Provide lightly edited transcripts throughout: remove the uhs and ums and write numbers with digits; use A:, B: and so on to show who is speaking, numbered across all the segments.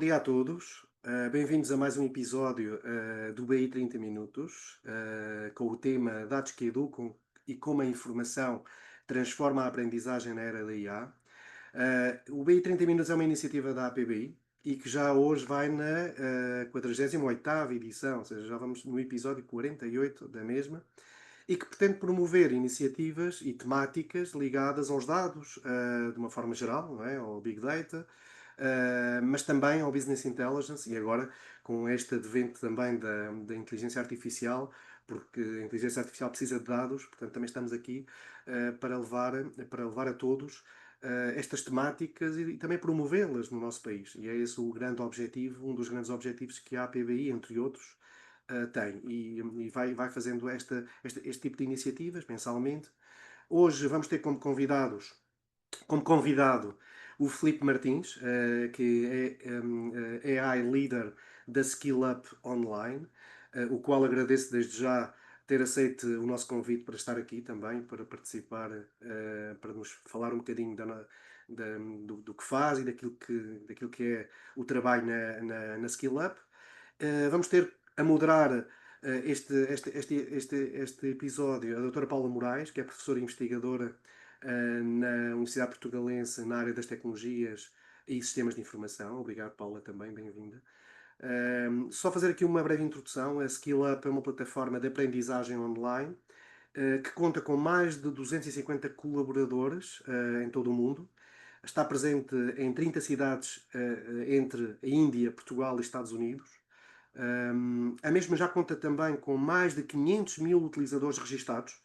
A: dia a todos. Bem-vindos a mais um episódio do BI 30 Minutos, com o tema Dados que Educam e como a informação transforma a aprendizagem na era da IA. O BI 30 Minutos é uma iniciativa da APBI e que já hoje vai na 48ª edição, ou seja, já vamos no episódio 48 da mesma, e que pretende promover iniciativas e temáticas ligadas aos dados, de uma forma geral, não é? Ao Big Data, mas também ao Business Intelligence e agora com este advento também da inteligência artificial, porque a inteligência artificial precisa de dados, portanto também estamos aqui para levar a todos estas temáticas e também promovê-las no nosso país. E é esse o grande objetivo, um dos grandes objetivos que a APBI, entre outros, tem. E vai fazendo este tipo de iniciativas mensalmente. Hoje vamos ter como convidado o Filipe Martins, que é AI Leader da Skill Up Online, o qual agradeço desde já ter aceito o nosso convite para estar aqui também, para participar, para nos falar um bocadinho do que faz e daquilo que é o trabalho na Skill Up. Vamos ter a moderar este episódio a doutora Paula Moraes, que é professora e investigadora na Universidade Portugalense na área das tecnologias e sistemas de informação. Obrigado, Paula, também, bem-vinda. Só fazer aqui uma breve introdução. A SkillUp é uma plataforma de aprendizagem online que conta com mais de 250 colaboradores em todo o mundo. Está presente em 30 cidades entre a Índia, Portugal e Estados Unidos. A mesma já conta também com mais de 500 mil utilizadores registados.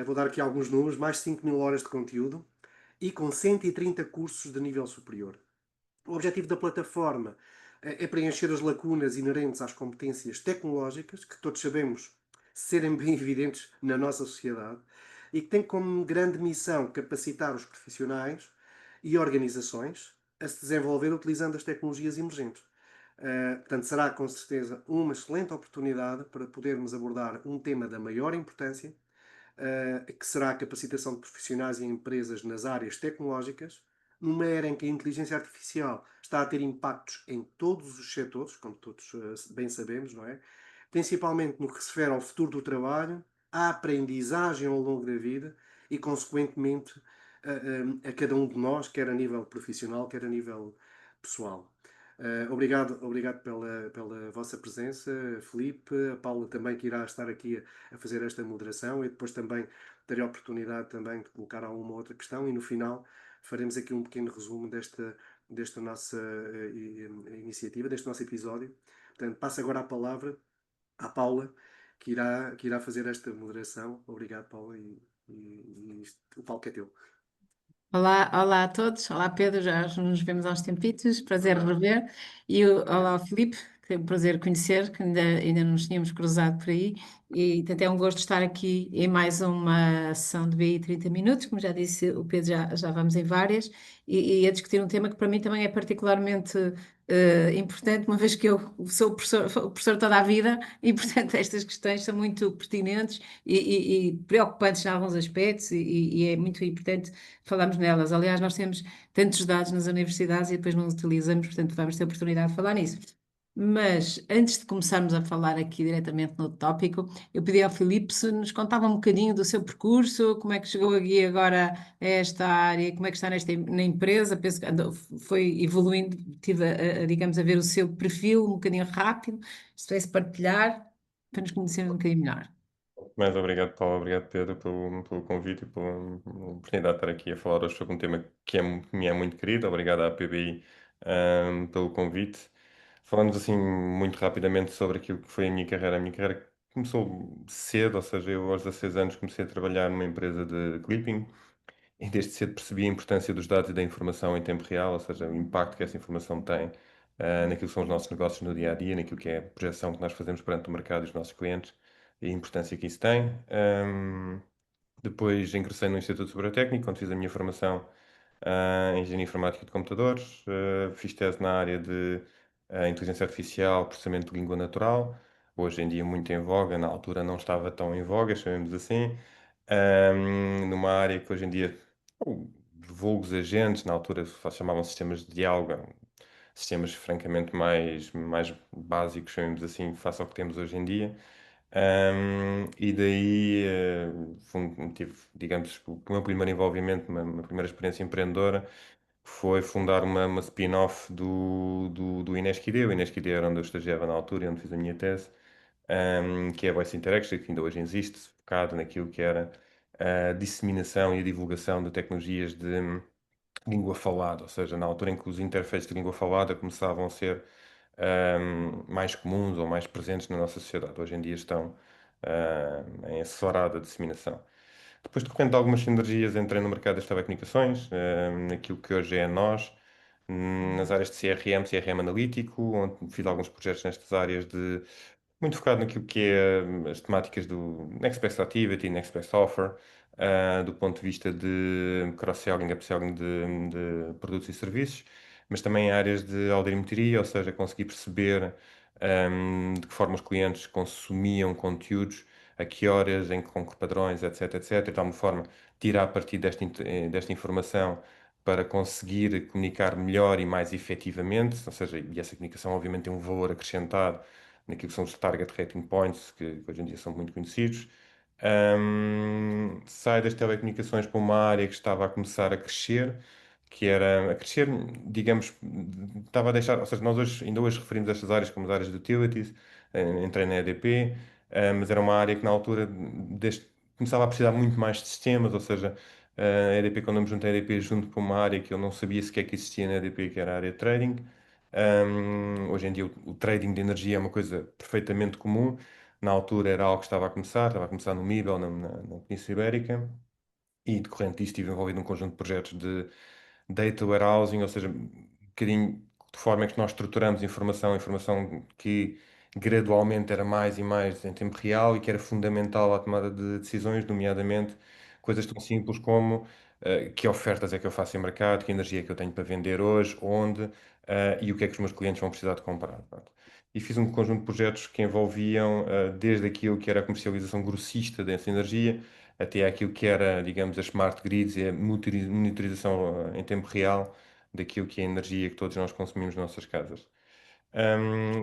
A: Vou dar aqui alguns números: mais de 5 mil horas de conteúdo e com 130 cursos de nível superior. O objetivo da plataforma é preencher as lacunas inerentes às competências tecnológicas, que todos sabemos serem bem evidentes na nossa sociedade, e que tem como grande missão capacitar os profissionais e organizações a se desenvolver utilizando as tecnologias emergentes. Portanto, será com certeza uma excelente oportunidade para podermos abordar um tema da maior importância, que será a capacitação de profissionais e empresas nas áreas tecnológicas, numa era em que a inteligência artificial está a ter impactos em todos os setores, como todos bem sabemos, não é? Principalmente no que se refere ao futuro do trabalho, à aprendizagem ao longo da vida e, consequentemente, a cada um de nós, quer a nível profissional, quer a nível pessoal. Obrigado pela vossa presença, Filipe, a Paula também que irá estar aqui a fazer esta moderação e depois também terei a oportunidade também de colocar alguma outra questão e no final faremos aqui um pequeno resumo desta nossa iniciativa, deste nosso episódio. Portanto, passo agora a palavra à Paula, que irá fazer esta moderação. Obrigado, Paula, o palco é teu.
B: Olá, olá a todos. Olá Pedro, já nos vemos há uns tempitos, prazer
A: Verdade.
B: rever. Olá Filipe, que é um prazer conhecer, que ainda não nos tínhamos cruzado por aí. E portanto, é um gosto estar aqui em mais uma sessão de BI 30 minutos. Como já disse o Pedro, já vamos em várias, e a discutir um tema que para mim também é particularmente importante, uma vez que eu sou o professor toda a vida, e portanto estas questões são muito pertinentes e preocupantes em alguns aspectos, e é muito importante falarmos nelas. Aliás, nós temos tantos dados nas universidades e depois não os utilizamos, portanto, vamos ter oportunidade de falar nisso. Mas antes de começarmos a falar aqui diretamente no tópico, eu pedi ao Filipe se nos contava um bocadinho do seu percurso, como é que chegou aqui agora a esta área, como é que está na empresa. Penso que foi evoluindo, tive digamos, a ver o seu perfil um bocadinho rápido, se pudesse partilhar, para nos conhecermos um bocadinho melhor.
C: Mais obrigado, Paulo. Obrigado, Pedro, pelo convite e pela oportunidade de estar aqui a falar hoje sobre um tema que me é muito querido. Obrigado à APBI, pelo convite. Falamos assim muito rapidamente sobre aquilo que foi a minha carreira. A minha carreira começou cedo, ou seja, eu aos 16 anos comecei a trabalhar numa empresa de clipping e desde cedo percebi a importância dos dados e da informação em tempo real, ou seja, o impacto que essa informação tem, naquilo que são os nossos negócios no dia a dia, naquilo que é a projeção que nós fazemos perante o mercado e os nossos clientes e a importância que isso tem. Depois ingressei no Instituto Superior Técnico, onde fiz a minha formação em Engenharia Informática de Computadores. Fiz tese na área de Inteligência Artificial, Processamento de Língua Natural. Hoje em dia muito em voga, na altura não estava tão em voga, chamemos assim. Numa área que hoje em dia, vulgos agentes, na altura chamavam sistemas de diálogo, sistemas francamente mais básicos, chamemos assim, face ao que temos hoje em dia. E daí tive, digamos, o meu primeiro envolvimento, uma primeira experiência empreendedora foi fundar uma spin-off do Inesquidê. O Inesquidê era onde eu estagiava na altura, e onde fiz a minha tese, que é a Voice Interaction, que ainda hoje existe, focado naquilo que era a disseminação e a divulgação de tecnologias de língua falada, ou seja, na altura em que os interfaces de língua falada começavam a ser mais comuns ou mais presentes na nossa sociedade. Hoje em dia estão em acelerada disseminação. Depois, de repente, algumas sinergias, entrei no mercado das telecomunicações, naquilo que hoje é nós, nas áreas de CRM analítico, onde fiz alguns projetos nestas áreas muito focado naquilo que é as temáticas do Next Best Activity, Next Best Offer, do ponto de vista de cross-selling, upselling de produtos e serviços, mas também em áreas de audiometria, ou seja, conseguir perceber de que forma os clientes consumiam conteúdos, a que horas, com que padrões, etc, etc, de alguma forma tirar partido desta informação para conseguir comunicar melhor e mais efetivamente, ou seja, e essa comunicação obviamente tem um valor acrescentado naquilo que são os target rating points, que hoje em dia são muito conhecidos. Sai das telecomunicações para uma área que estava a começar a crescer, que era a crescer, digamos, estava a deixar, ou seja, nós hoje, ainda hoje referimos estas áreas como as áreas de utilities, entrei na EDP, mas era uma área que na altura começava a precisar muito mais de sistemas, ou seja, a EDP, quando eu me juntei à EDP, junto para uma área que eu não sabia sequer que existia na EDP, que era a área de trading. Hoje em dia o trading de energia é uma coisa perfeitamente comum. Na altura era algo que estava a começar no MIBEL, na Península Ibérica, e decorrente disso estive envolvido num conjunto de projetos de data warehousing, ou seja, um bocadinho de forma que nós estruturamos informação que gradualmente era mais e mais em tempo real e que era fundamental à tomada de decisões, nomeadamente coisas tão simples como que ofertas é que eu faço em mercado, que energia é que eu tenho para vender hoje, onde e o que é que os meus clientes vão precisar de comprar. Pronto. E fiz um conjunto de projetos que envolviam desde aquilo que era a comercialização grossista dessa energia, até aquilo que era, digamos, as smart grids e a monitorização em tempo real daquilo que é a energia que todos nós consumimos nas nossas casas.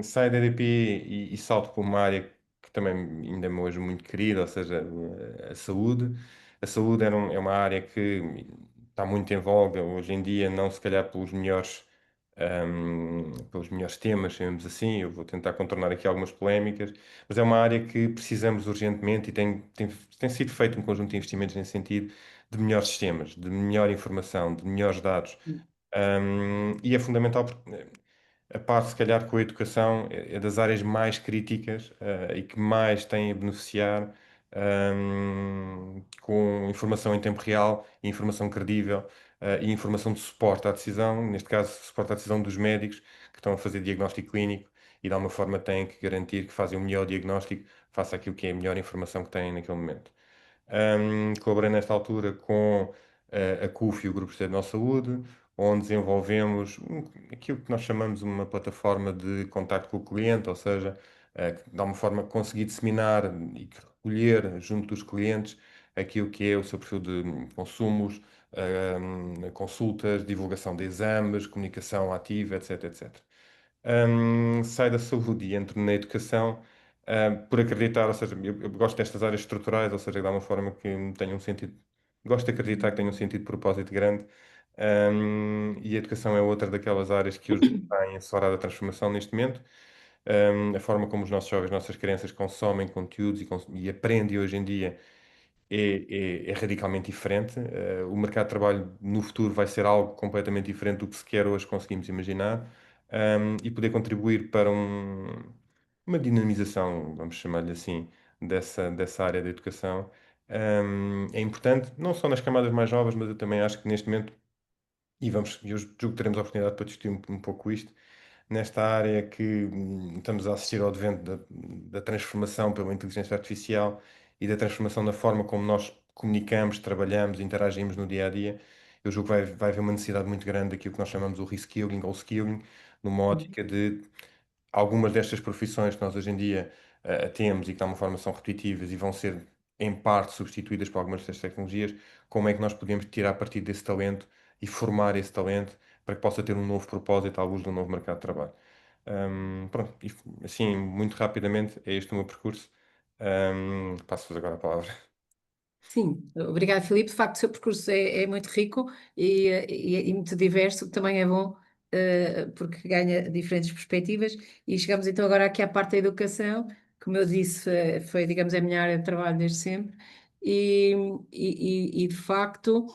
C: Saio da EDP e salto para uma área que também ainda é hoje muito querida, ou seja, a saúde. A saúde é uma área que está muito em voga hoje em dia, não se calhar pelos melhores temas, chamemos assim. Eu vou tentar contornar aqui algumas polémicas, mas é uma área que precisamos urgentemente e tem sido feito um conjunto de investimentos nesse sentido, de melhores sistemas, de melhor informação, de melhores dados. E é fundamental porque a par, se calhar, com a educação, é das áreas mais críticas, e que mais têm a beneficiar, com informação em tempo real, e informação credível, e informação de suporte à decisão, neste caso, suporte à decisão dos médicos que estão a fazer diagnóstico clínico e, de alguma forma, têm que garantir que fazem o melhor diagnóstico face àquilo que é a melhor informação que têm naquele momento. Colaborei nesta altura com a CUF e o Grupo Nacional de Saúde, onde desenvolvemos aquilo que nós chamamos uma plataforma de contacto com o cliente, ou seja, que de alguma forma conseguir disseminar e recolher junto dos clientes aquilo que é o seu perfil de consumos, consultas, divulgação de exames, comunicação ativa, etc, etc. Saio da saúde e entro na educação, por acreditar, ou seja, eu gosto destas áreas estruturais, ou seja, de uma forma que tenha um sentido, gosto de acreditar que tenha um sentido de propósito grande, e a educação é outra daquelas áreas que hoje está em acelerada transformação neste momento. A forma como os nossos jovens, nossas crianças consomem conteúdos e aprendem hoje em dia é radicalmente diferente. O mercado de trabalho no futuro vai ser algo completamente diferente do que sequer hoje conseguimos imaginar, e poder contribuir para uma dinamização, vamos chamar-lhe assim, dessa área da educação, é importante, não só nas camadas mais novas, mas eu também acho que neste momento, e eu julgo que teremos a oportunidade para discutir um pouco isto, nesta área que estamos a assistir ao advento da transformação pela inteligência artificial e da transformação na forma como nós comunicamos, trabalhamos, interagimos no dia a dia. Eu julgo que vai haver uma necessidade muito grande daquilo que nós chamamos o reskilling ou skilling, numa ótica de algumas destas profissões que nós hoje em dia temos e que de alguma forma são repetitivas e vão ser em parte substituídas por algumas destas tecnologias, como é que nós podemos tirar partido desse talento e formar esse talento para que possa ter um novo propósito à luz de um novo mercado de trabalho. Pronto, e assim, muito rapidamente, é este o meu percurso. Passo-vos agora a palavra.
B: Sim, obrigado, Filipe. De facto, o seu percurso é muito rico e muito diverso, o que também é bom, porque ganha diferentes perspectivas. E chegamos então agora aqui à parte da educação, como eu disse, foi, digamos, a minha área de trabalho desde sempre. E, de facto,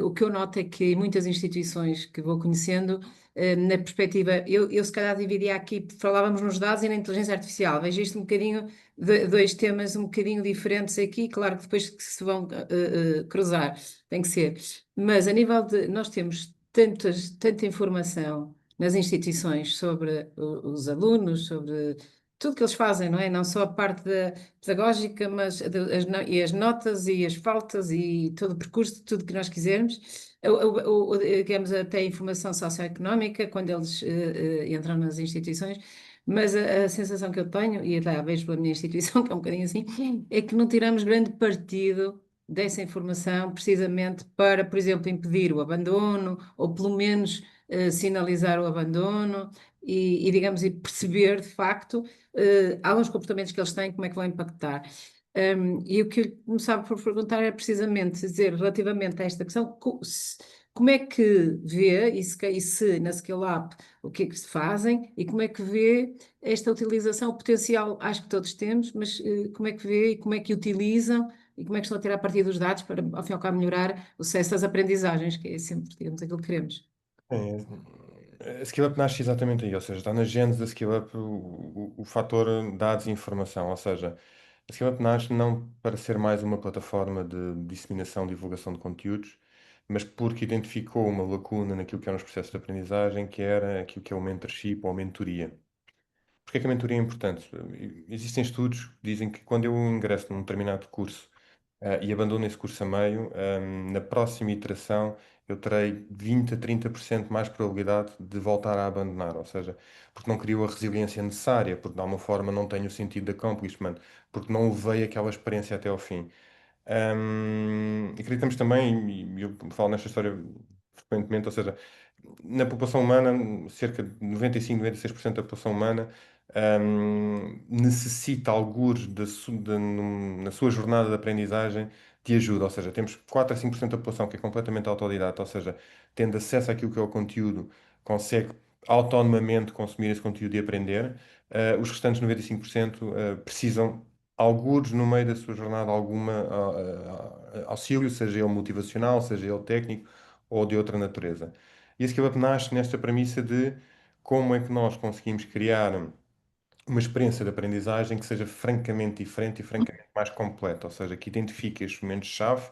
B: o que eu noto é que em muitas instituições que vou conhecendo, na perspectiva, eu se calhar dividia aqui, falávamos nos dados e na inteligência artificial. Vejo isto um bocadinho dois temas um bocadinho diferentes aqui, claro que depois que se vão cruzar, tem que ser. Mas a nível de, nós temos tanta informação nas instituições sobre os alunos, sobre tudo que eles fazem, não é? Não só a parte pedagógica, mas e as notas e as faltas e todo o percurso, tudo que nós quisermos. Digamos, até a informação socioeconómica, quando eles entram nas instituições. Mas a sensação que eu tenho, e até a vejo pela minha instituição, que é um bocadinho assim, é que não tiramos grande partido dessa informação precisamente para, por exemplo, impedir o abandono, ou pelo menos sinalizar o abandono digamos, e perceber de facto alguns comportamentos que eles têm, como é que vão impactar. E o que eu começava por perguntar é precisamente dizer, relativamente a esta questão, como é que vê, e se na Skill Up, o que é que se fazem, e como é que vê esta utilização, o potencial, acho que todos temos, mas como é que vê e como é que utilizam e como é que estão a tirar partido dos dados para, ao fim e ao cabo, melhorar o sucesso das aprendizagens, que é sempre, digamos, aquilo que queremos.
C: A Skill Up nasce exatamente aí, ou seja, está na gênese da Skill Up o fator dados e informação, ou seja, a Skill Up nasce não para ser mais uma plataforma de disseminação, divulgação de conteúdos, mas porque identificou uma lacuna naquilo que eram os processos de aprendizagem, que era aquilo que é o mentorship ou a mentoria. Porquê é que a mentoria é importante? Existem estudos que dizem que quando eu ingresso num determinado curso, e abandono esse curso a meio, na próxima iteração eu terei 20 a 30% mais probabilidade de voltar a abandonar, ou seja, porque não criou a resiliência necessária, porque de alguma forma não tenho o sentido de accomplishment, porque não levei aquela experiência até ao fim. Acreditamos também, e eu falo nesta história frequentemente, ou seja, na população humana, cerca de 95, 96% da população humana necessita, algures, na sua jornada de aprendizagem, de ajuda. Ou seja, temos 4 a 5% da população que é completamente autodidata, ou seja, tendo acesso àquilo que é o conteúdo, consegue autonomamente consumir esse conteúdo e aprender. Os restantes 95% precisam, algures, no meio da sua jornada, alguma auxílio, seja ele motivacional, seja ele técnico ou de outra natureza. E a Skill Up nasce nesta premissa de como é que nós conseguimos criar uma experiência de aprendizagem que seja francamente diferente e francamente mais completa, ou seja, que identifique estes momentos-chave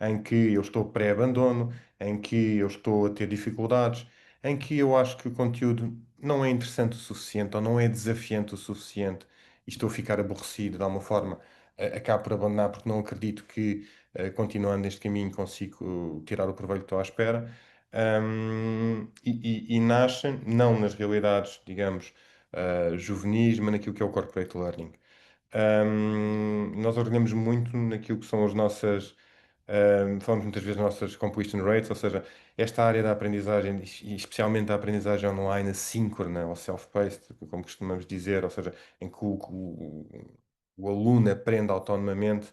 C: em que eu estou pré-abandono, em que eu estou a ter dificuldades, em que eu acho que o conteúdo não é interessante o suficiente ou não é desafiante o suficiente e estou a ficar aborrecido de alguma forma, acabo por abandonar porque não acredito que, continuando neste caminho, consigo tirar o proveito que estou à espera. E nasce não nas realidades, digamos, juvenis, mas naquilo que é o corporate learning. Nós orgulhamos muito naquilo que são as nossas, falamos muitas vezes das nossas completion rates, ou seja, esta área da aprendizagem, e especialmente a aprendizagem online assíncrona ou self-paced, como costumamos dizer, ou seja, em que o aluno aprende autonomamente,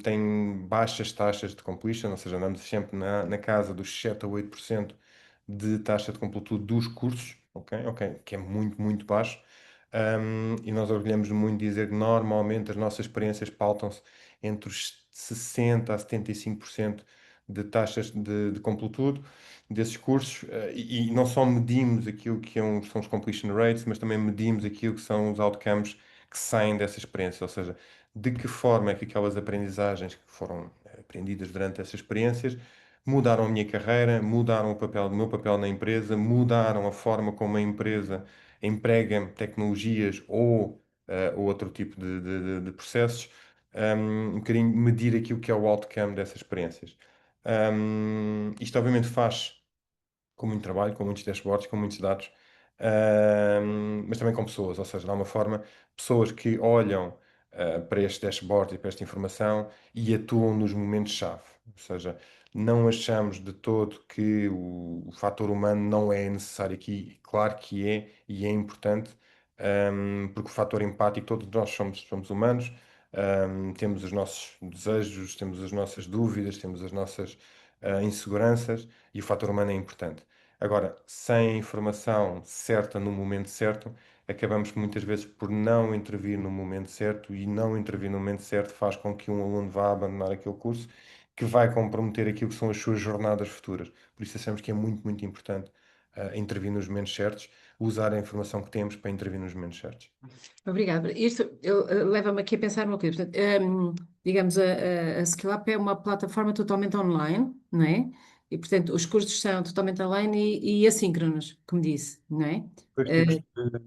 C: tem baixas taxas de completion, ou seja, andamos sempre na casa dos 7 a 8% de taxa de completude dos cursos, ok, que é muito, muito baixo. E nós orgulhamos muito de dizer que normalmente as nossas experiências pautam-se entre os 60% a 75% de taxas de completude desses cursos, e não só medimos aquilo que são os completion rates, mas também medimos aquilo que são os outcomes que saem dessa experiência, ou seja, de que forma é que aquelas aprendizagens que foram aprendidas durante essas experiências mudaram a minha carreira, mudaram o meu papel na empresa, mudaram a forma como a empresa emprega tecnologias ou outro tipo de processos, um bocadinho medir aquilo que é o outcome dessas experiências. Isto obviamente faz com muito trabalho, com muitos dashboards, com muitos dados, mas também com pessoas, ou seja, de alguma forma, pessoas que olham para este dashboard e para esta informação e atuam nos momentos-chave. Ou seja, não achamos de todo que o fator humano não é necessário aqui. Claro que é e é importante, porque o fator empático, todos nós somos humanos, temos os nossos desejos, temos as nossas dúvidas, temos as nossas inseguranças e o fator humano é importante. Agora, sem a informação certa no momento certo, acabamos muitas vezes por não intervir no momento certo e não intervir no momento certo faz com que um aluno vá abandonar aquele curso que vai comprometer aquilo que são as suas jornadas futuras. Por isso achamos que é muito, muito importante intervir nos momentos certos, usar a informação que temos para intervir nos momentos certos.
B: Obrigada. Isto leva-me aqui a pensar uma coisa. Portanto, digamos, a SkillUp é uma plataforma totalmente online, não é? E, portanto, os cursos são totalmente online e assíncronos, como disse, não é?
C: Dois tipos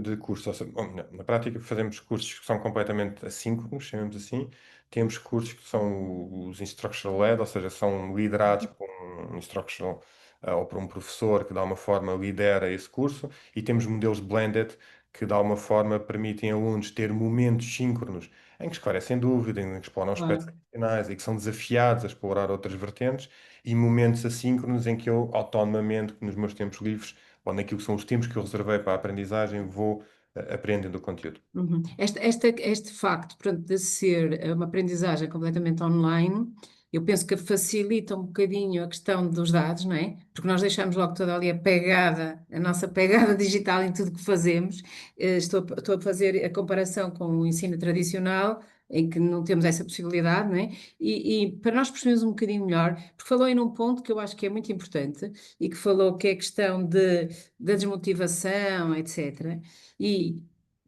C: de cursos. Ou seja, bom, na prática, fazemos cursos que são completamente assíncronos, chamamos assim. Temos cursos que são os instructional-led, ou seja, são liderados por um instructional ou por um professor que, de alguma forma, lidera esse curso. E temos modelos blended que, de alguma forma, permitem a alunos ter momentos síncronos em que esclarecem dúvidas, em que exploram aspectos
B: Claro.
C: adicionais e que são desafiados a explorar outras vertentes. E momentos assíncronos em que eu, autonomamente, nos meus tempos livres, ou naquilo que são os tempos que eu reservei para a aprendizagem, vou aprendendo o conteúdo.
B: Uhum. Este facto, pronto, de ser uma aprendizagem completamente online, eu penso que facilita um bocadinho a questão dos dados, não é? Porque nós deixamos logo toda ali a pegada, a nossa pegada digital em tudo que fazemos. Estou a fazer a comparação com o ensino tradicional, em que não temos essa possibilidade, não é? E para nós percebermos um bocadinho melhor, porque falou aí num ponto que eu acho que é muito importante, e que falou que é a questão da desmotivação, etc. E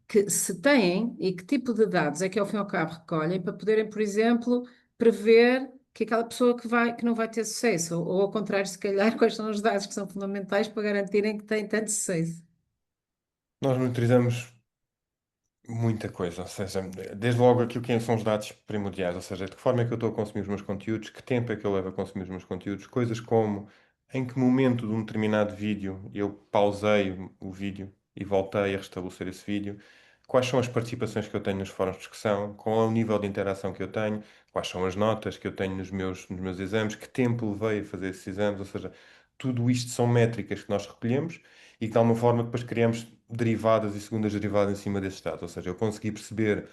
B: que se têm e que tipo de dados é que ao fim e ao cabo recolhem para poderem, por exemplo, prever que aquela pessoa que não vai ter sucesso, ou ao contrário, se calhar, quais são os dados que são fundamentais para garantirem que tem tanto sucesso.
C: Nós monitorizamos muita coisa, ou seja, desde logo aquilo que são os dados primordiais, ou seja, de que forma é que eu estou a consumir os meus conteúdos, que tempo é que eu levo a consumir os meus conteúdos, coisas como em que momento de um determinado vídeo eu pausei o vídeo e voltei a restabelecer esse vídeo, quais são as participações que eu tenho nos fóruns de discussão, qual é o nível de interação que eu tenho, quais são as notas que eu tenho nos meus exames, que tempo levei a fazer esses exames, ou seja, tudo isto são métricas que nós recolhemos e que de alguma forma depois criamos derivadas e segundas derivadas em cima desses dados. Ou seja, eu consegui perceber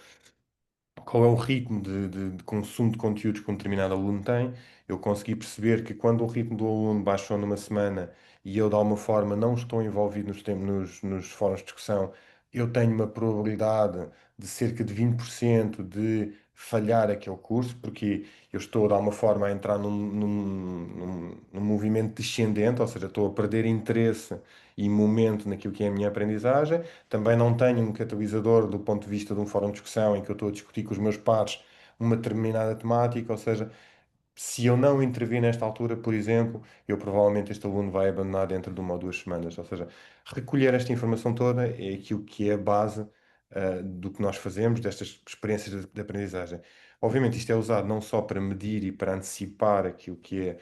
C: qual é o ritmo de consumo de conteúdos que um determinado aluno tem. Eu consegui perceber que quando o ritmo do aluno baixou numa semana e eu, de alguma forma, não estou envolvido nos fóruns de discussão, eu tenho uma probabilidade de cerca de 20% de falhar aquele curso, porque eu estou, de alguma forma, a entrar num movimento descendente, ou seja, estou a perder interesse e momento naquilo que é a minha aprendizagem. Também não tenho um catalisador do ponto de vista de um fórum de discussão em que eu estou a discutir com os meus pares uma determinada temática, ou seja, se eu não intervir nesta altura, por exemplo, eu provavelmente este aluno vai abandonar dentro de 1 ou 2 semanas. Ou seja, recolher esta informação toda é aquilo que é a base, do que nós fazemos, destas experiências de aprendizagem. Obviamente, isto é usado não só para medir e para antecipar aquilo que é,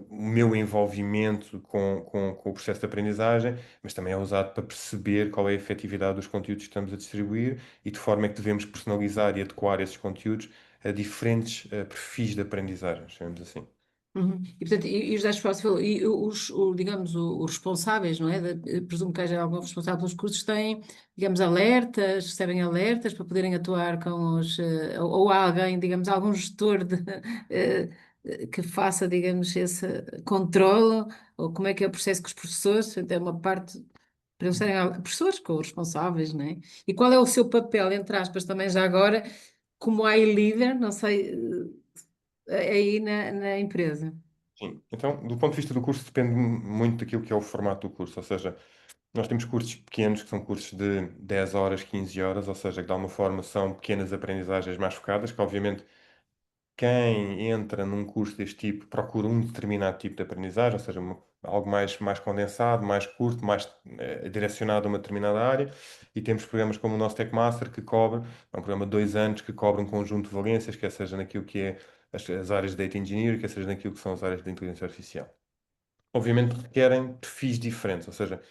C: o meu envolvimento com o processo de aprendizagem, mas também é usado para perceber qual é a efetividade dos conteúdos que estamos a distribuir e de forma é que devemos personalizar e adequar esses conteúdos a diferentes perfis de aprendizagem, chamamos assim.
B: Uhum. E, portanto, e os dados que você falou, e digamos, os responsáveis, não é? Presumo que haja algum responsável pelos cursos, têm, digamos, alertas, recebem alertas para poderem atuar com ou há alguém, digamos, algum gestor que faça, digamos, esse controle, ou como é que é o processo com os professores. Portanto, é uma parte para eles serem professores responsáveis, não é? E qual é o seu papel, entre aspas, também já agora, como líder, não sei, aí na empresa?
C: Sim. Então, do ponto de vista do curso, depende muito daquilo que é o formato do curso. Ou seja, nós temos cursos pequenos, que são cursos de 10 horas, 15 horas, ou seja, que de alguma forma são pequenas aprendizagens mais focadas, que obviamente quem entra num curso deste tipo procura um determinado tipo de aprendizagem, ou seja, algo mais condensado, mais curto, mais direcionado a uma determinada área. E temos programas como o nosso TechMaster, que cobre, é um programa de 2 anos que cobre um conjunto de valências, quer seja naquilo que é as áreas de Data Engineering, quer seja naquilo que são as áreas de Inteligência Artificial. Obviamente requerem perfis diferentes, ou seja,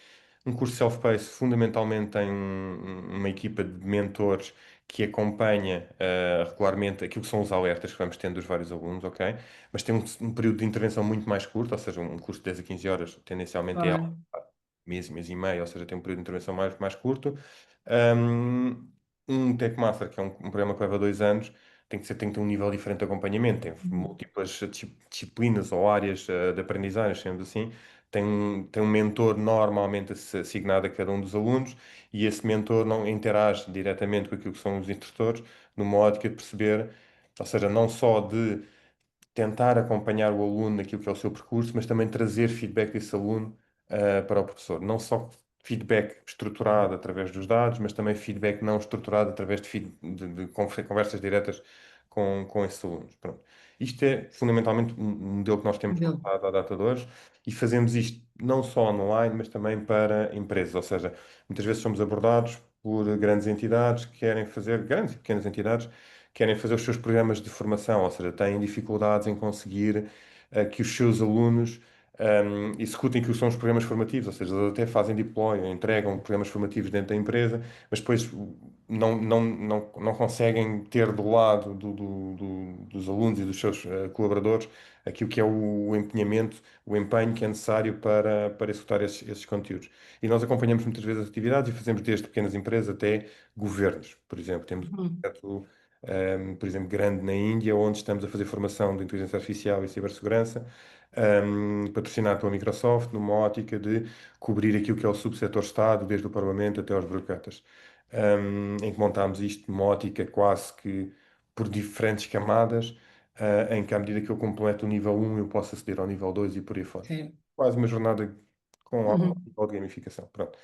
C: um curso self-paced fundamentalmente tem uma equipa de mentores que acompanha regularmente aquilo que são os alertas que vamos tendo dos vários alunos, ok? Mas tem um período de intervenção muito mais curto, ou seja, um curso de 10 a 15 horas tendencialmente é
B: Claro.
C: algo, mês, mês e meio, ou seja, tem um período de intervenção mais curto. Um, um Tech Master, que é um programa que leva 2 anos, tem que ter um nível diferente de acompanhamento, tem múltiplas disciplinas ou áreas de aprendizagem, sendo assim. Tem um mentor normalmente assignado a cada um dos alunos e esse mentor não interage diretamente com aquilo que são os instrutores, numa ótica de perceber, ou seja, não só de tentar acompanhar o aluno naquilo que é o seu percurso, mas também trazer feedback desse aluno para o professor. Não só feedback estruturado através dos dados, mas também feedback não estruturado através de conversas diretas com esses alunos. Pronto. Isto é fundamentalmente um modelo que nós temos
B: Modelo.
C: passado a data de hoje e fazemos isto não só online, mas também para empresas. Ou seja, muitas vezes somos abordados por grandes entidades que querem fazer, grandes e pequenas entidades, querem fazer os seus programas de formação, ou seja, têm dificuldades em conseguir que os seus alunos executem aquilo que são os programas formativos, ou seja, eles até fazem deploy, entregam programas formativos dentro da empresa, mas depois não conseguem ter do lado dos alunos e dos seus colaboradores aquilo que é o empenhamento, o empenho que é necessário para executar esses conteúdos. E nós acompanhamos muitas vezes as atividades e fazemos desde pequenas empresas até governos. Por exemplo, temos um
B: Uhum.
C: projeto por exemplo, grande na Índia, onde estamos a fazer formação de inteligência artificial e cibersegurança, patrocinado pela Microsoft, numa ótica de cobrir aquilo que é o subsetor Estado, desde o Parlamento até aos burocratas. Em que montámos isto numa ótica quase que por diferentes camadas, em que à medida que eu completo o nível 1, eu posso aceder ao nível 2 e por aí fora.
B: Sim.
C: Quase uma jornada com alto
B: Uhum.
C: nível de gamificação. Pronto.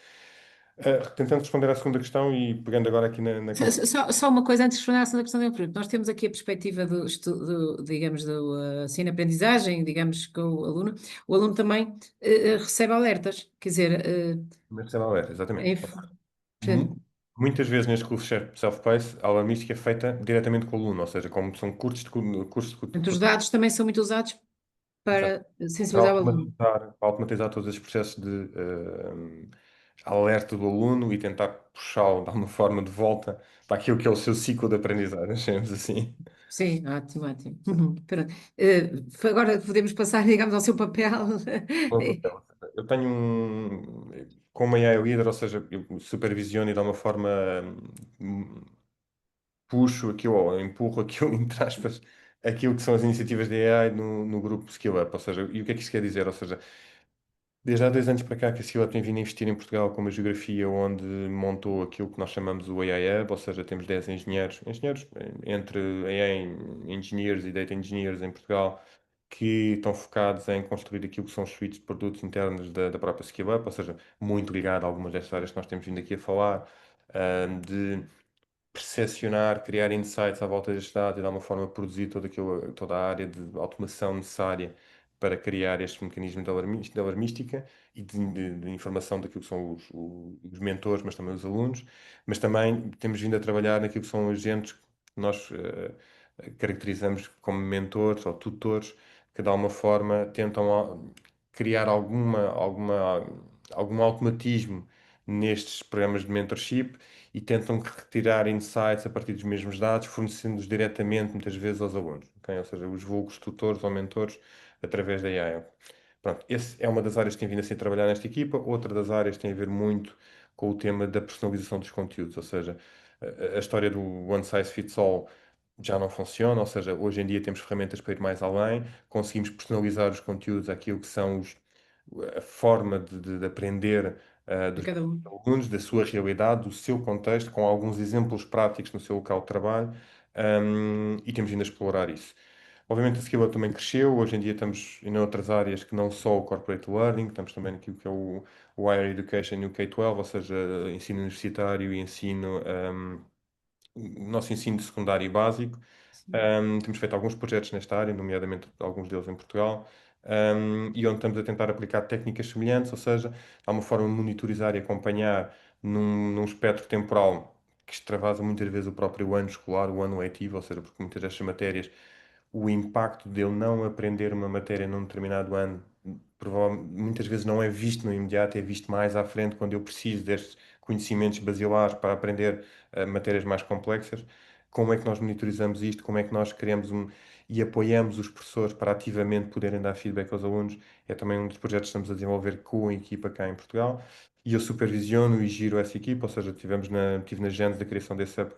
C: Tentando responder à segunda questão e pegando agora aqui na
B: Só uma coisa antes de responder à segunda questão do período. Nós temos aqui a perspectiva do estudo, digamos, do ensino-aprendizagem, digamos, com o aluno. O aluno também recebe alertas, quer dizer,
C: Recebe alerta,
B: é
C: exatamente.
B: portanto,
C: Mu- Muitas vezes neste curso Self-Paced, a alarmística é feita diretamente com o aluno, ou seja, como são cursos de
B: os dados também são muito usados
C: exato,
B: para sensibilizar o aluno.
C: para automatizar todos esses processos de alerta do aluno e tentar puxá-lo de alguma forma de volta para aquilo que é o seu ciclo de aprendizagem, digamos assim.
B: Sim, ótimo, ótimo. Uhum. Pronto. Agora podemos passar, digamos, ao seu papel.
C: Bom papel. Eu tenho como AI líder, ou seja, eu supervisiono e de alguma forma hum, puxo aquilo, ou empurro aquilo, entre aspas, aquilo que são as iniciativas de AI no grupo Skill Up. Ou seja, e o que é que isto quer dizer? Ou seja, desde há 2 anos para cá que a Skill Up tem vindo a investir em Portugal com uma geografia onde montou aquilo que nós chamamos o AI Hub, ou seja, temos 10 engenheiros entre AI Engineers e Data Engineers em Portugal, que estão focados em construir aquilo que são os suítes de produtos internos da própria Skill Up, ou seja, muito ligado a algumas destas áreas que nós temos vindo aqui a falar, de percepcionar, criar insights à volta destes dados e de alguma forma produzir toda a área de automação necessária para criar estes mecanismos de alarmística e de informação daquilo que são os mentores, mas também os alunos. Mas também temos vindo a trabalhar naquilo que são agentes que nós caracterizamos como mentores ou tutores, que de alguma forma tentam criar algum automatismo nestes programas de mentorship e tentam retirar insights a partir dos mesmos dados, fornecendo-os diretamente, muitas vezes, aos alunos, ok? Ou seja, os vulgos tutores ou mentores através da AI. Pronto, essa é uma das áreas que tem vindo a ser trabalhada nesta equipa. Outra das áreas tem a ver muito com o tema da personalização dos conteúdos, ou seja, a história do one size fits all já não funciona, ou seja, hoje em dia temos ferramentas para ir mais além, conseguimos personalizar os conteúdos àquilo que são a forma de aprender
B: De
C: dos
B: cada um.
C: alunos, da sua realidade, do seu contexto, com alguns exemplos práticos no seu local de trabalho, e temos vindo a explorar isso. Obviamente a Skill também cresceu, hoje em dia estamos em outras áreas que não só o Corporate Learning, estamos também naquilo que é o Higher Education e o K-12, ou seja, ensino universitário e ensino, o nosso ensino secundário e básico. Temos feito alguns projetos nesta área, nomeadamente alguns deles em Portugal, e onde estamos a tentar aplicar técnicas semelhantes, ou seja, há uma forma de monitorizar e acompanhar num espectro temporal que extravasa muitas vezes o próprio ano escolar, o ano letivo, ou seja, porque muitas destas matérias, o impacto de eu não aprender uma matéria num determinado ano, muitas vezes não é visto no imediato, é visto mais à frente quando eu preciso conhecimentos basilares para aprender matérias mais complexas. Como é que nós monitorizamos isto? Como é que nós criamos e apoiamos os professores para ativamente poderem dar feedback aos alunos? É também um dos projetos que estamos a desenvolver com a equipa cá em Portugal. E eu supervisiono e giro essa equipa, ou seja, tive na gênese da criação desse hub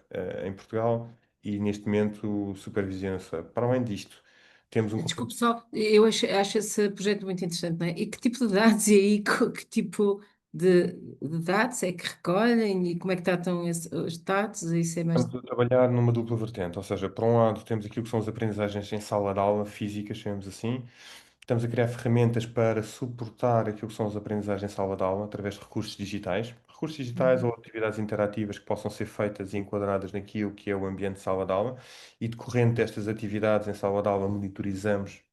C: em Portugal e neste momento supervisiono esse hub. Para além disto, temos um
B: Desculpe só, eu acho esse projeto muito interessante, não é? E que tipo de dados e aí que tipo de dados é que recolhem e como é que tratam os dados? Isso é mais.
C: Estamos a trabalhar numa dupla vertente, ou seja, por um lado temos aquilo que são as aprendizagens em sala de aula, físicas, chamamos assim. Estamos a criar ferramentas para suportar aquilo que são as aprendizagens em sala de aula através de recursos digitais. Recursos digitais ou
B: Uhum.
C: atividades interativas que possam ser feitas e enquadradas naquilo que é o ambiente de sala de aula. E decorrente destas atividades em sala de aula, monitorizamos,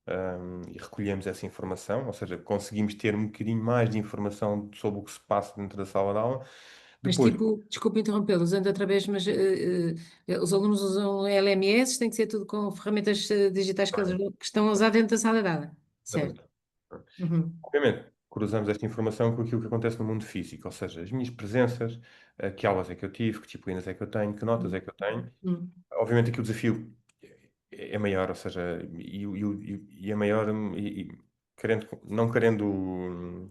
C: e recolhemos essa informação, ou seja, conseguimos ter um bocadinho mais de informação sobre o que se passa dentro da sala de aula.
B: Mas
C: Depois,
B: tipo, desculpe interrompê-lo, usando através, mas os alunos usam LMS, tem que ser tudo com ferramentas digitais que estão a usar dentro da sala de aula. Certo. Uhum.
C: obviamente, cruzamos esta informação com aquilo que acontece no mundo físico, ou seja, as minhas presenças, que aulas é que eu tive, que disciplinas é que eu tenho, que notas é que eu tenho.
B: Uhum.
C: Obviamente que o desafio é maior, ou seja, e é maior, não querendo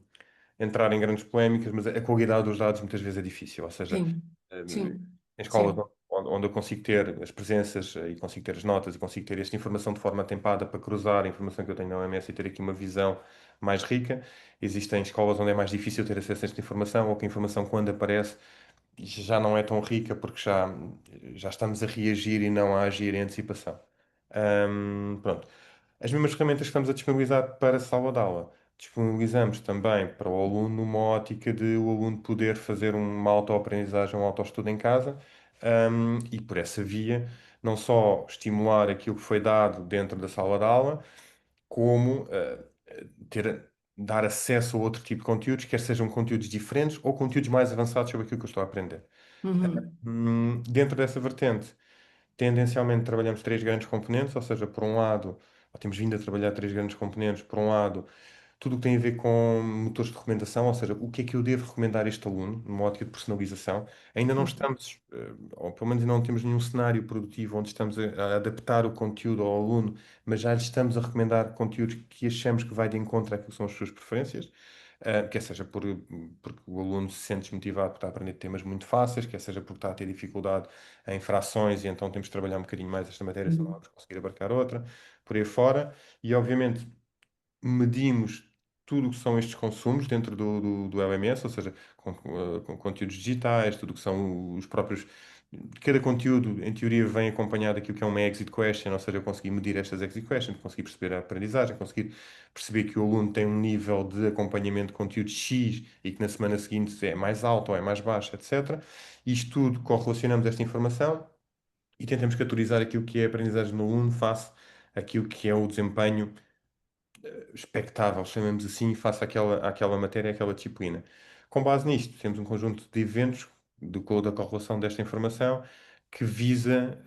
C: entrar em grandes polémicas, mas a qualidade dos dados muitas vezes é difícil, ou seja,
B: Sim,
C: em
B: sim,
C: escolas
B: sim.
C: onde eu consigo ter as presenças e consigo ter as notas e consigo ter esta informação de forma atempada para cruzar a informação que eu tenho na OMS e ter aqui uma visão mais rica. Existem escolas onde é mais difícil ter acesso a esta informação ou que a informação, quando aparece, já não é tão rica porque já estamos a reagir e não a agir em antecipação. Pronto. As mesmas ferramentas que estamos a disponibilizar para a sala de aula, disponibilizamos também para o aluno uma ótica de o aluno poder fazer uma autoaprendizagem, um autoestudo em casa, e por essa via não só estimular aquilo que foi dado dentro da sala de aula, como dar acesso a outro tipo de conteúdos, quer sejam conteúdos diferentes ou conteúdos mais avançados sobre aquilo que eu estou a aprender.
B: Uhum.
C: Dentro dessa vertente, tendencialmente trabalhamos três grandes componentes, ou seja, por um lado, ou temos vindo a trabalhar três grandes componentes, por um lado, tudo o que tem a ver com motores de recomendação, ou seja, o que é que eu devo recomendar a este aluno, numa ótica de personalização. Ainda não
B: Uhum.
C: estamos, ou pelo menos ainda não temos nenhum cenário produtivo onde estamos a adaptar o conteúdo ao aluno, mas já lhe estamos a recomendar conteúdos que achamos que vai de encontro àquilo que são as suas preferências. Quer seja porque o aluno se sente desmotivado por estar a aprender temas muito fáceis, quer seja porque está a ter dificuldade em frações e então temos de trabalhar um bocadinho mais esta matéria, senão
B: Uhum.
C: vamos conseguir abarcar outra, por aí fora. E obviamente medimos tudo o que são estes consumos dentro do LMS, ou seja, com conteúdos digitais, tudo o que são os próprios. Cada conteúdo, em teoria, vem acompanhado daquilo que é uma exit question, ou seja, eu consegui medir estas exit questions, consegui perceber a aprendizagem, consegui perceber que o aluno tem um nível de acompanhamento de conteúdo X e que na semana seguinte é mais alto ou é mais baixo, etc. Isto tudo correlacionamos esta informação e tentamos categorizar aquilo que é a aprendizagem do aluno face àquilo que é o desempenho expectável, chamemos assim, face àquela matéria, àquela disciplina. Com base nisto, temos um conjunto de eventos da correlação desta informação que visa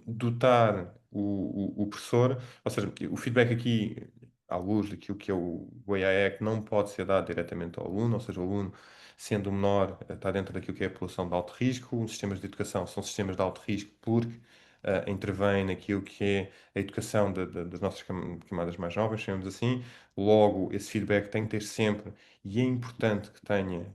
C: dotar o professor, ou seja, o feedback aqui, à luz daquilo que é o AIEC, não pode ser dado diretamente ao aluno, ou seja, o aluno, sendo menor, está dentro daquilo que é a população de alto risco. Os sistemas de educação são sistemas de alto risco porque intervêm naquilo que é a educação das nossas camadas mais jovens, chamamos assim. Logo, esse feedback tem que ter sempre, e é importante que tenha,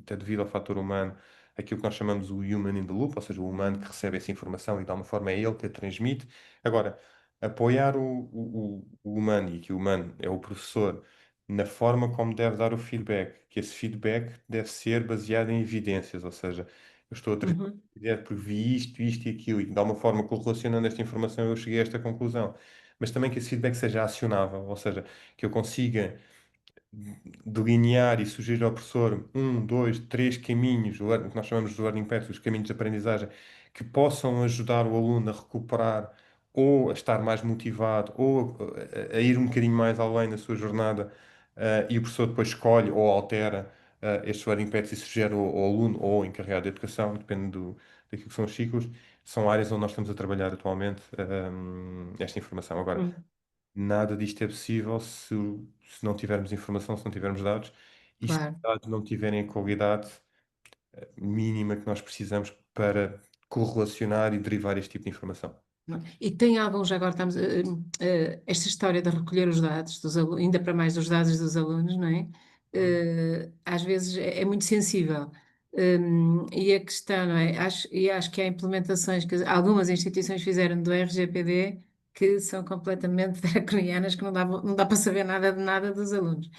C: até devido ao fator humano, aquilo que nós chamamos o human in the loop, ou seja, o humano que recebe essa informação e de alguma forma é ele que a transmite. Agora, apoiar o humano, e que o humano é o professor, na forma como deve dar o feedback, que esse feedback deve ser baseado em evidências, ou seja, eu estou a
B: Uhum.
C: porque vi isto e aquilo, e de alguma forma correlacionando esta informação eu cheguei a esta conclusão. Mas também que esse feedback seja acionável, ou seja, que eu consiga delinear e sugerir ao professor um, dois, três caminhos, o que nós chamamos de learning paths, os caminhos de aprendizagem, que possam ajudar o aluno a recuperar ou a estar mais motivado ou a ir um bocadinho mais além na sua jornada, e o professor depois escolhe ou altera estes learning paths e sugere ao aluno ou ao encarregado de educação, depende daquilo que são os ciclos. São áreas onde nós estamos a trabalhar atualmente, esta informação. Agora,
B: Uhum.
C: nada disto é possível se não tivermos informação, se não tivermos dados. E se os
B: Claro.
C: dados não tiverem a qualidade, mínima que nós precisamos para correlacionar e derivar este tipo de informação.
B: Não é? E tem alguns, já agora estamos, esta história de recolher os dados dos alunos, ainda para mais dos dados dos alunos, não é? Às vezes é muito sensível. E a questão, não é? Acho que há implementações que algumas instituições fizeram do RGPD que são completamente draconianas, que não dá para saber nada de nada dos alunos.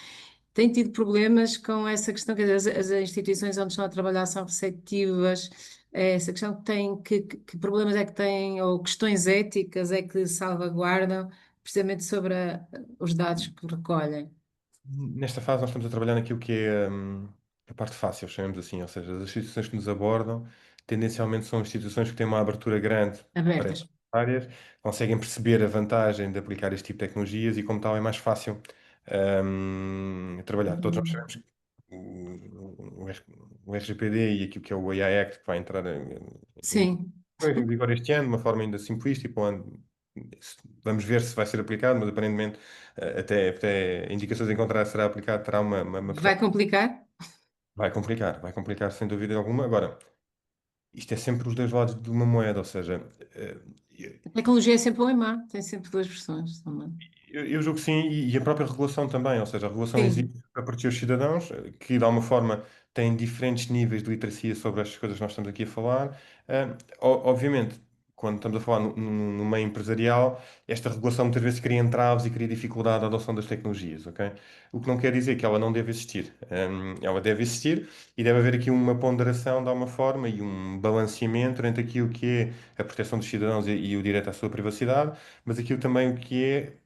B: Tem tido problemas com essa questão, quer dizer, as instituições onde estão a trabalhar são receptivas, essa questão que problemas é que têm, ou questões éticas é que salvaguardam, precisamente sobre os dados que recolhem.
C: Nesta fase, nós estamos a trabalhar naquilo que é a parte fácil, chamemos assim, ou seja, as instituições que nos abordam tendencialmente são instituições que têm uma abertura grande para
B: Abertas.
C: estas áreas, conseguem perceber a vantagem de aplicar este tipo de tecnologias e, como tal, é mais fácil trabalhar. Todos nós
B: Uhum.
C: sabemos que o RGPD e aquilo que é o AI Act, que vai entrar
B: Sim,
C: em vigor este ano, de uma forma ainda simplista, e para o ano vamos ver se vai ser aplicado, mas aparentemente até indicações em contrário será aplicado, terá uma
B: vai complicar.
C: vai complicar sem dúvida alguma. Agora, isto é sempre os dois lados de uma moeda, ou seja, eh,
B: A tecnologia é sempre boa e má, tem sempre duas versões também.
C: eu julgo que sim, e a própria regulação também, ou seja, a regulação
B: Sim,
C: existe para proteger os cidadãos, que de alguma forma têm diferentes níveis de literacia sobre as coisas que nós estamos aqui a falar. Obviamente, quando estamos a falar no meio empresarial, esta regulação muitas vezes cria entraves e cria dificuldade à adoção das tecnologias, ok? O que não quer dizer que ela não deve existir. Ela deve existir e deve haver aqui uma ponderação de alguma forma e um balanceamento entre aquilo que é a proteção dos cidadãos e o direito à sua privacidade, mas aquilo também o que é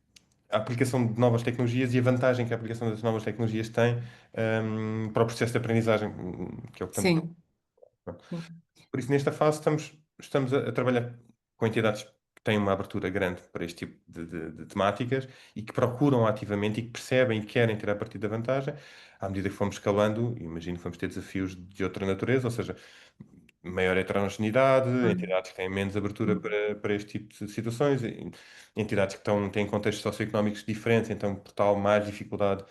C: a aplicação de novas tecnologias e a vantagem que a aplicação das novas tecnologias tem para o processo de aprendizagem, que é o que estamos
B: sim,
C: a.
B: sim,
C: Por isso, nesta fase, estamos a trabalhar com entidades que têm uma abertura grande para este tipo de temáticas e que procuram ativamente e que percebem e querem tirar partido da vantagem. À medida que formos escalando, imagino que vamos ter desafios de outra natureza, ou seja, maior heterogeneidade,
B: Uhum.
C: entidades que têm menos abertura para este tipo de situações, entidades que têm contextos socioeconómicos diferentes, então, por tal, mais dificuldade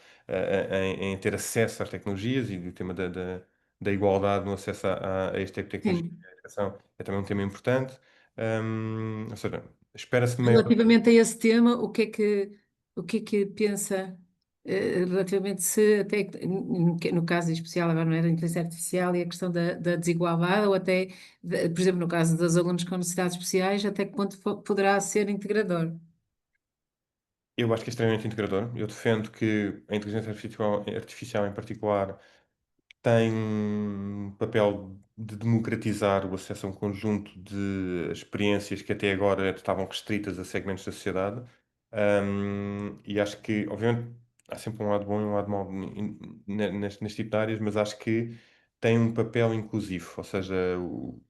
C: em ter acesso às tecnologias e o tema da igualdade no acesso a este tipo de tecnologia
B: Sim.
C: e à educação é também um tema importante. Ou seja, espera-se maior.
B: Relativamente a esse tema, o que é que pensa relativamente se até no caso em especial agora não é da inteligência artificial e a questão da desigualdade ou até, por exemplo, no caso dos alunos com necessidades especiais, até que ponto poderá ser integrador?
C: Eu acho que é extremamente integrador. Eu defendo que a inteligência artificial em particular tem um papel de democratizar o acesso a um conjunto de experiências que até agora estavam restritas a segmentos da sociedade. E acho que, obviamente, há sempre um lado bom e um lado mau neste tipo de áreas, mas acho que tem um papel inclusivo, ou seja, o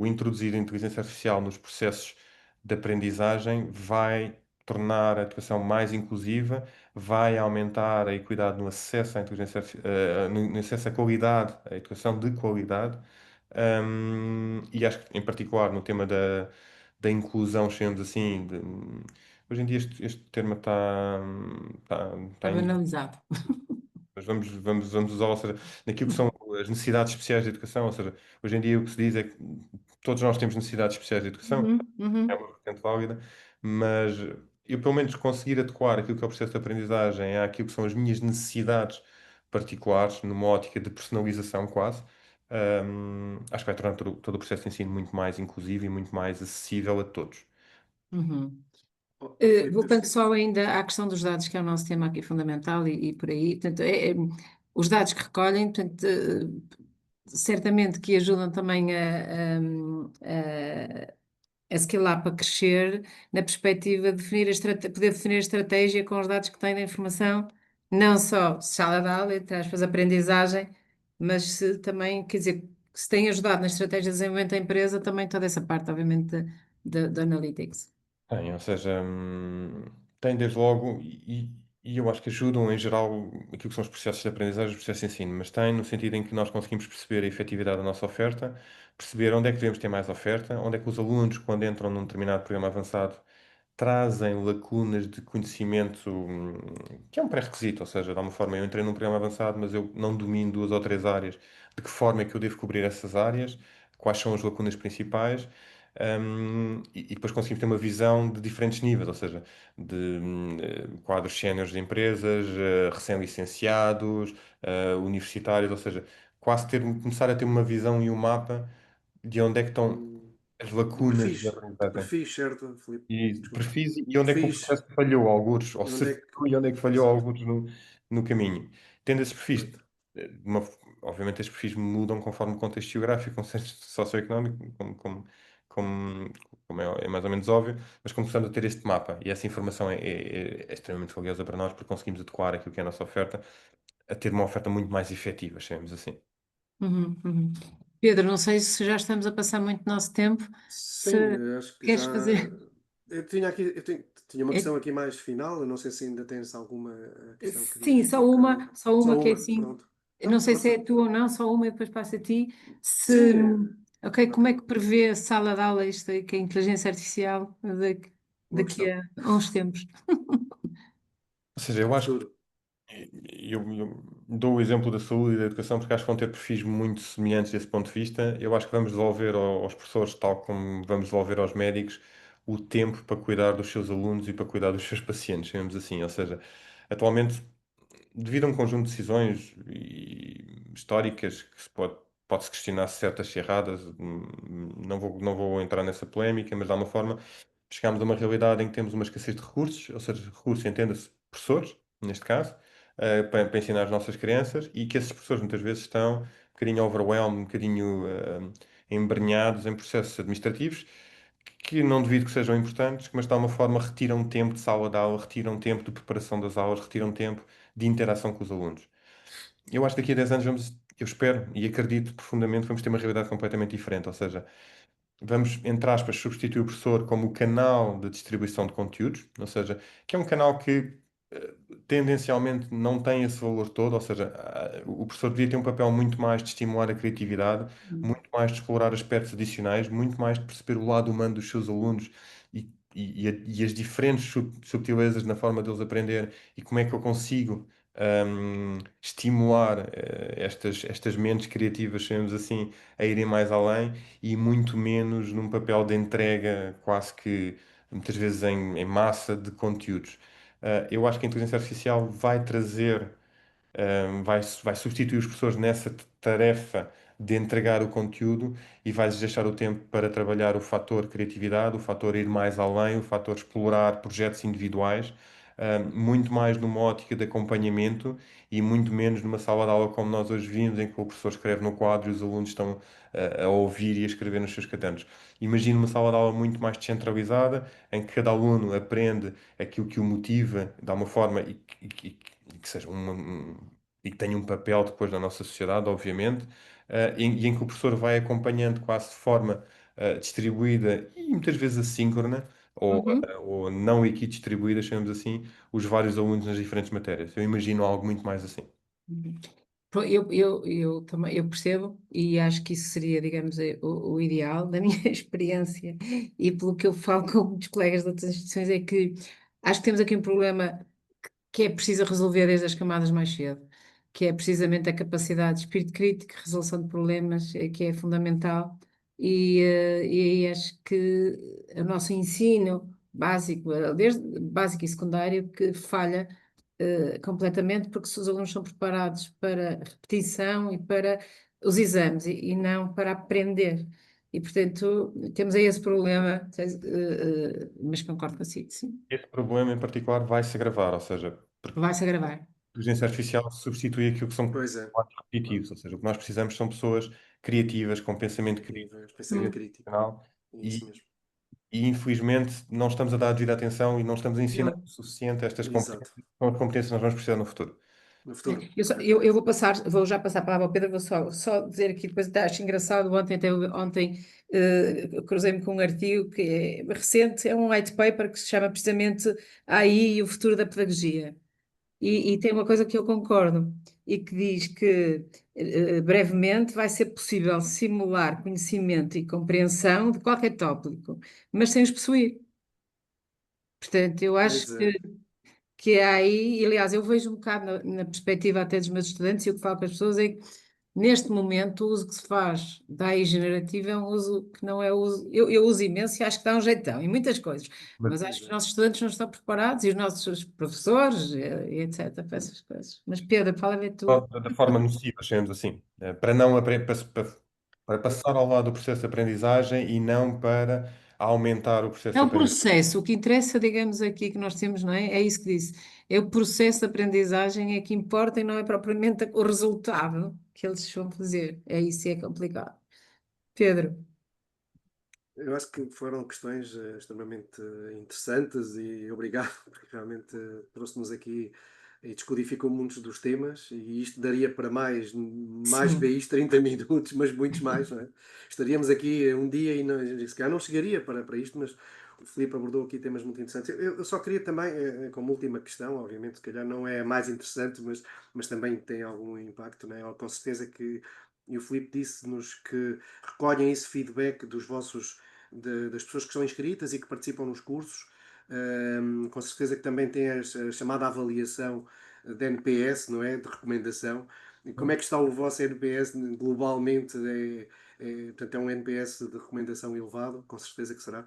C: introduzir a inteligência artificial nos processos de aprendizagem vai tornar a educação mais inclusiva, vai aumentar a equidade no acesso à inteligência, no acesso à qualidade, à educação de qualidade. E acho que, em particular, no tema da inclusão, chamamos assim, hoje em dia este termo está
B: Está banalizado.
C: mas vamos usá-lo, ou seja, naquilo que são as necessidades especiais de educação, ou seja, hoje em dia o que se diz é que todos nós temos necessidades especiais de educação,
B: Uhum,
C: é
B: uhum,
C: uma vertente válida, mas eu pelo menos conseguir adequar aquilo que é o processo de aprendizagem àquilo que são as minhas necessidades particulares, numa ótica de personalização quase, acho que vai tornar todo o processo de ensino muito mais inclusivo e muito mais acessível a todos.
B: uhum.
A: Filipe,
B: Voltando só ainda à questão dos dados, que é o nosso tema aqui fundamental, e por aí, portanto, os dados que recolhem, portanto, certamente que ajudam também a scale up, a crescer, na perspectiva de poder definir a estratégia com os dados que têm da informação, não só sala de aula, entre aspas, aprendizagem, mas se também, quer dizer, se tem ajudado na estratégia de desenvolvimento da empresa, também toda essa parte, obviamente, da analytics.
C: Tem, ou seja, tem desde logo, e eu acho que ajudam em geral aquilo que são os processos de aprendizagem, os processos de ensino, mas tem no sentido em que nós conseguimos perceber a efetividade da nossa oferta, perceber onde é que devemos ter mais oferta, onde é que os alunos, quando entram num determinado programa avançado, trazem lacunas de conhecimento, que é um pré-requisito, ou seja, de alguma forma eu entrei num programa avançado, mas eu não domino duas ou três áreas. De que forma é que eu devo cobrir essas áreas? Quais são as lacunas principais? E depois conseguimos ter uma visão de diferentes níveis, ou seja, de quadros séniores de empresas, recém-licenciados, universitários, ou seja, começar a ter uma visão e um mapa de onde é que estão
A: Hum,
C: as
A: de
C: lacunas da
A: perfis. De
C: aprendizagem.
A: perfis, certo, Filipe?
C: E
A: Desculpa.
C: perfis e onde é que o
A: Perfis.
C: processo falhou algures, ou
A: E
C: se
A: onde é que.
C: falhou e onde é que falhou
A: Exato.
C: algures no caminho. Tendo esses perfis,
A: Correto.
C: obviamente esses perfis mudam conforme o contexto geográfico, o contexto socioeconómico, como, é mais ou menos óbvio, mas começando a ter este mapa, e essa informação é extremamente valiosa para nós, porque conseguimos adequar aquilo que é a nossa oferta, a ter uma oferta muito mais efetiva, chamemos assim.
B: Uhum, uhum. Pedro, não sei se já estamos a passar muito nosso tempo, se
A: Sim, acho que já.
B: queres fazer.
A: Eu tinha aqui, tinha uma
B: É-
A: questão aqui mais final. Eu não sei se ainda tens alguma questão que
B: Sim,
A: querias colocar.
B: só
A: Só
B: uma que é
A: uma,
B: assim.
A: pronto.
B: Eu não
A: Então,
B: sei se
A: força.
B: é tu ou não, só uma e depois passo a ti. Se,
A: Sim,
B: ok, como é
A: ok.
B: que prevê a sala de aula, isto aí, que é a inteligência artificial
A: Boa
B: daqui
A: questão.
B: a uns tempos?
C: Ou seja, eu
A: No
C: acho que
A: futuro.
C: eu dou o exemplo da saúde e da educação porque acho que vão ter perfis muito semelhantes desse ponto de vista. Eu acho que vamos devolver aos professores, tal como vamos devolver aos médicos, o tempo para cuidar dos seus alunos e para cuidar dos seus pacientes, digamos assim. Ou seja, atualmente, devido a um conjunto de decisões históricas que pode-se questionar se certas se erradas, não vou entrar nessa polémica, mas de alguma forma chegámos a uma realidade em que temos uma escassez de recursos, ou seja, recursos, entenda-se, professores, neste caso, para ensinar as nossas crianças, e que esses professores muitas vezes estão um bocadinho overwhelmed, um bocadinho embrenhados em processos administrativos, que não devido que sejam importantes, mas de alguma forma retiram tempo de sala de aula, retiram tempo de preparação das aulas, retiram tempo de interação com os alunos. Eu acho que daqui a 10 anos eu espero e acredito profundamente, vamos ter uma realidade completamente diferente, ou seja, vamos, entre aspas, substituir o professor como o canal de distribuição de conteúdos, ou seja, que é um canal que tendencialmente não tem esse valor todo, ou seja, o professor devia ter um papel muito mais de estimular a criatividade, muito mais de explorar aspectos adicionais, muito mais de perceber o lado humano dos seus alunos e as diferentes subtilezas na forma deles aprender e como é que eu consigo estimular estas mentes criativas, chamemos assim, a irem mais além e muito menos num papel de entrega quase que muitas vezes em massa de conteúdos. Eu acho que a inteligência artificial vai trazer, vai substituir os professores nessa tarefa de entregar o conteúdo e vai-lhes deixar o tempo para trabalhar o fator criatividade, o fator ir mais além, o fator explorar projetos individuais, muito mais numa ótica de acompanhamento e muito menos numa sala de aula como nós hoje vimos, em que o professor escreve no quadro e os alunos estão a ouvir e a escrever nos seus cadernos. Imagino uma sala de aula muito mais descentralizada, em que cada aluno aprende aquilo que o motiva de alguma forma e que seja e que tenha um papel depois na nossa sociedade, obviamente, e em que o professor vai acompanhando quase de forma distribuída e muitas vezes assíncrona,
B: Uhum.
C: ou não equidistribuída, chamamos assim, os vários alunos nas diferentes matérias. Eu imagino algo muito mais assim.
B: Uhum. Eu também eu percebo e acho que isso seria, digamos, o ideal da minha experiência e pelo que eu falo com muitos colegas de outras instituições é que acho que temos aqui um problema que é preciso resolver desde as camadas mais cedo, que é precisamente a capacidade de espírito crítico, resolução de problemas, que é fundamental e aí acho que o nosso ensino básico, desde básico e secundário, que falha completamente, porque se os alunos são preparados para repetição e para os exames e não para aprender. E, portanto, temos aí esse problema, mas concordo consigo, sim.
C: Esse problema em particular vai se agravar, ou seja, porque
B: Vai-se agravar.
C: a inteligência artificial substitui aquilo que são
A: Pois é.
C: quadros
A: Claro.
C: repetitivos, ou seja, o que nós precisamos são pessoas criativas, com pensamento crítico,
A: Criativas, pensamento
B: Hum,
A: crítico. É isso
C: e,
A: mesmo.
C: e infelizmente não estamos a dar a devida atenção e não estamos a ensinar
B: não.
C: o suficiente estas
A: Exato.
C: competências, são as competências que nós vamos precisar no futuro.
A: No futuro.
B: Eu
A: Exatamente.
B: vou já passar a palavra ao Pedro, vou só dizer aqui, depois até acho engraçado, ontem cruzei-me com um artigo que é recente, é um white paper que se chama precisamente AI e o futuro da pedagogia. E tem uma coisa que eu concordo, e que diz que brevemente vai ser possível simular conhecimento e compreensão de qualquer tópico, mas sem os possuir. Portanto, eu acho
A: Pois é.
B: que há aí, e, aliás, eu vejo um bocado na perspectiva até dos meus estudantes, e o que falo com as pessoas é que, neste momento, o uso que se faz da AI generativa é um uso que não é uso. Eu uso imenso e acho que dá um jeitão em muitas coisas,
C: Mas
B: mas acho
A: Pois
B: que os
A: é.
B: nossos estudantes não estão preparados e os nossos professores, e etc., para essas coisas. Mas, Pedro, fala-me tu.
C: da forma nociva, chamemos assim, para não para passar ao lado do processo de aprendizagem e não para aumentar o processo
B: É
C: de
B: o
C: aprendizagem.
B: processo, o que interessa, digamos aqui que nós temos, não é? É isso que disse. É o processo de aprendizagem é que importa e não é propriamente o resultado que eles vão fazer. É isso que é complicado. Pedro,
A: Eu acho que foram questões extremamente interessantes e obrigado, porque realmente trouxe-nos aqui e descodificou muitos dos temas e isto daria para mais
B: sim.
A: BIs 30 minutos, mas muitos mais, não é? Estaríamos aqui um dia e não, se calhar não chegaria para isto, mas o Filipe abordou aqui temas muito interessantes. Eu só queria também, como última questão, obviamente, se calhar não é a mais interessante, mas também tem algum impacto, não é? Com certeza que, e o Filipe disse-nos que recolhem esse feedback dos vossos das pessoas que estão inscritas e que participam nos cursos. Com certeza que também tem a chamada avaliação da NPS, não é? De recomendação. E como é que está o vosso NPS globalmente? Portanto, é um NPS de recomendação elevado, com certeza que será.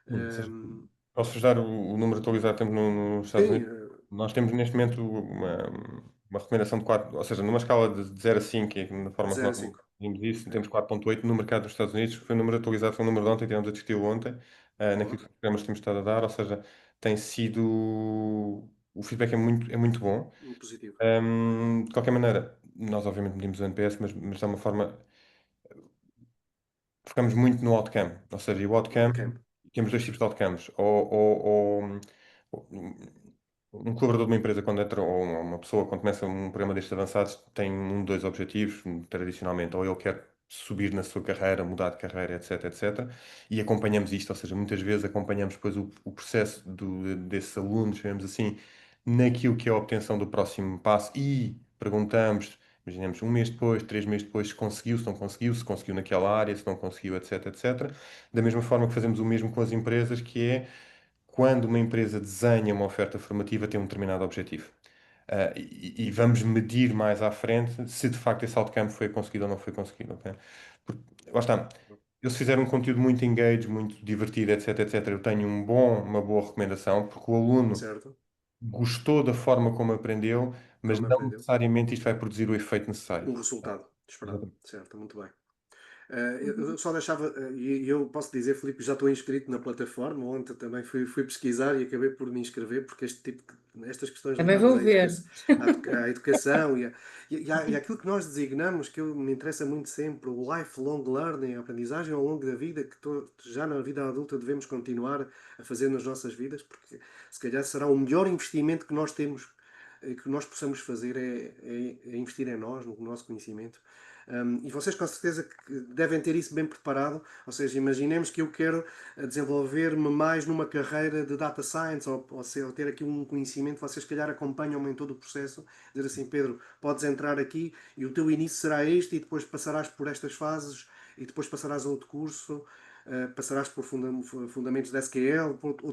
C: Ou seja,
A: Um,
C: posso-vos dar o número atualizado que temos nos Estados
A: sim,
C: Unidos? Nós temos neste momento uma recomendação de 4, ou seja, numa escala de 0 a 5, que é na
A: de
C: forma que
A: 0 a
C: nós
A: 5.
C: vimos isso,
A: Ok.
C: temos 4,8 no mercado dos Estados Unidos, foi o número atualizado, foi o número de ontem, tivemos a discuti-lo ontem, naquilo
A: Boa,
C: que os programas temos estado a dar, ou seja, tem sido, o feedback é muito bom.
A: muito positivo.
C: De qualquer maneira, nós obviamente medimos o NPS, mas de uma forma focamos muito no outcome. Ou seja, e o outcome,
A: Ok,
C: temos dois tipos de outcomes. Ou um colaborador de uma empresa, quando entra, ou uma pessoa, quando começa um programa destes avançados, tem um, dois objetivos, tradicionalmente, ou ele quer subir na sua carreira, mudar de carreira, etc, etc. E acompanhamos isto, ou seja, muitas vezes acompanhamos depois o processo desses alunos, digamos assim, naquilo que é a obtenção do próximo passo e perguntamos. Imaginemos um mês depois, 3 meses depois, se conseguiu, se conseguiu naquela área, se não conseguiu, etc, etc. Da mesma forma que fazemos o mesmo com as empresas, que é quando uma empresa desenha uma oferta formativa, tem um determinado objetivo. E vamos medir mais à frente se de facto esse outcome foi conseguido ou não foi conseguido, ok? Porque, lá está, eu se fizer um conteúdo muito engage, muito divertido, etc, etc, eu tenho uma boa recomendação, porque o aluno
A: certo.
C: gostou da forma como aprendeu, mas
A: Como
C: não
A: aprendeu?
C: necessariamente isto vai produzir o efeito necessário.
A: Um resultado esperado.
C: Exatamente.
A: Certo, muito bem. Eu só deixava, e eu posso dizer, Filipe, já estou inscrito na plataforma. Ontem também fui pesquisar e acabei por me inscrever, porque estas questões
B: Também
A: ligadas
B: vou ver.
A: à educação e àquilo que nós designamos, que me interessa muito sempre, o lifelong learning, a aprendizagem ao longo da vida, que já na vida adulta devemos continuar a fazer nas nossas vidas, porque se calhar será o melhor investimento que nós temos, que nós possamos fazer, é investir em nós, no nosso conhecimento. E vocês com certeza que devem ter isso bem preparado, ou seja, imaginemos que eu quero desenvolver-me mais numa carreira de data science ou ter aqui um conhecimento, vocês se calhar acompanham-me em todo o processo, dizer assim, Pedro, podes entrar aqui e o teu início será este e depois passarás por estas fases e depois passarás a outro curso, passarás por fundamentos de SQL, por outro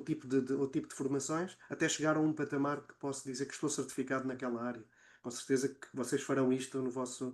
A: tipo de formações, até chegar a um patamar que posso dizer que estou certificado naquela área. Com certeza que vocês farão isto nos vossos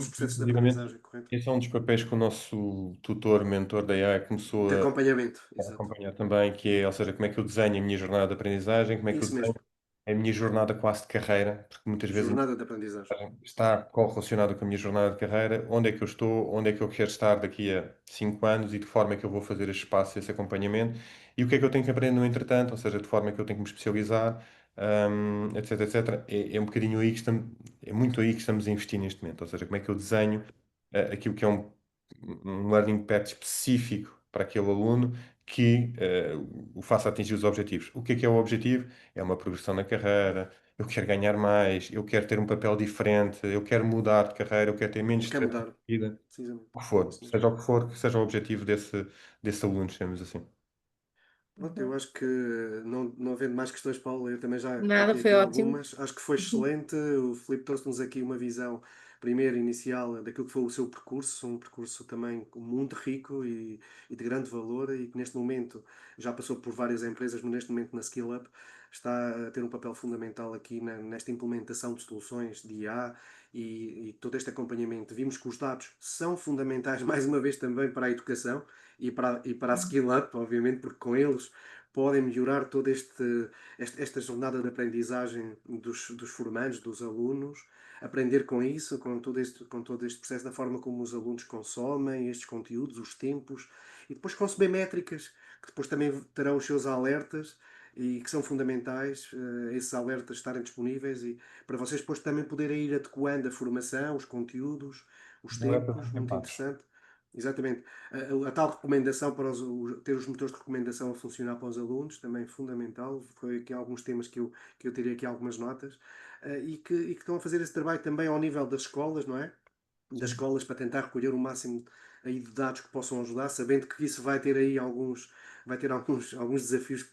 A: processos de
C: Inclusivamente,
A: aprendizagem, correto?
C: esse é um dos papéis que o nosso tutor, mentor da AI começou
A: De acompanhamento,
C: a
A: exato.
C: acompanhar também, que é, ou seja, como é que eu desenho a minha jornada de aprendizagem, como é que eu
A: Isso
C: desenho
A: mesmo,
C: a minha jornada quase de carreira, porque muitas vezes
A: jornada de aprendizagem.
C: está correlacionado com a minha jornada de carreira, onde é que eu estou, onde é que eu quero estar daqui a 5 anos e de que forma é que eu vou fazer esse espaço, esse acompanhamento, e o que é que eu tenho que aprender no entretanto, ou seja, de forma é que eu tenho que me especializar, etc, etc. É um bocadinho aí que estamos, é muito aí que estamos a investir neste momento, ou seja, como é que eu desenho aquilo que é um learning path específico para aquele aluno que o faça atingir os objetivos. O que é o objetivo? É uma progressão na carreira, eu quero ganhar mais, eu quero ter um papel diferente, eu quero mudar de carreira, eu quero ter menos
A: Quer
C: stress na
A: mudar,
C: vida,
A: precisamente.
C: o que
A: É
C: for,
A: isso mesmo.
C: seja o que for, que seja o objetivo desse aluno, digamos assim.
A: Pronto, eu acho que não havendo mais questões, Paulo, eu também já
B: Nada,
A: coloquei
B: foi
A: aqui
B: ótimo.
A: algumas. Acho que foi excelente. O Filipe trouxe-nos aqui uma visão primeiro inicial daquilo que foi o seu percurso, um percurso também muito rico e de grande valor e que neste momento já passou por várias empresas, mas neste momento na Skill Up está a ter um papel fundamental aqui nesta implementação de soluções de IA e todo este acompanhamento. Vimos que os dados são fundamentais, mais uma vez, também para a educação e para a Skill Up, obviamente, porque com eles podem melhorar toda esta jornada de aprendizagem dos formandos, dos alunos, aprender com isso, com todo este processo da forma como os alunos consomem estes conteúdos, os tempos, e depois conceber métricas, que depois também terão os seus alertas e que são fundamentais, esses alertas estarem disponíveis e para vocês depois também poderem ir adequando a formação, os conteúdos, os
C: Alertas
A: tempos, muito
C: atempados.
A: interessante. Exatamente. A tal recomendação para ter os motores de recomendação a funcionar para os alunos, também fundamental. Foi aqui alguns temas que eu tirei aqui algumas notas, e que estão a fazer esse trabalho também ao nível das escolas, não é? Das
C: Sim.
A: escolas para tentar recolher o máximo aí de dados que possam ajudar, sabendo que isso vai ter aí alguns desafios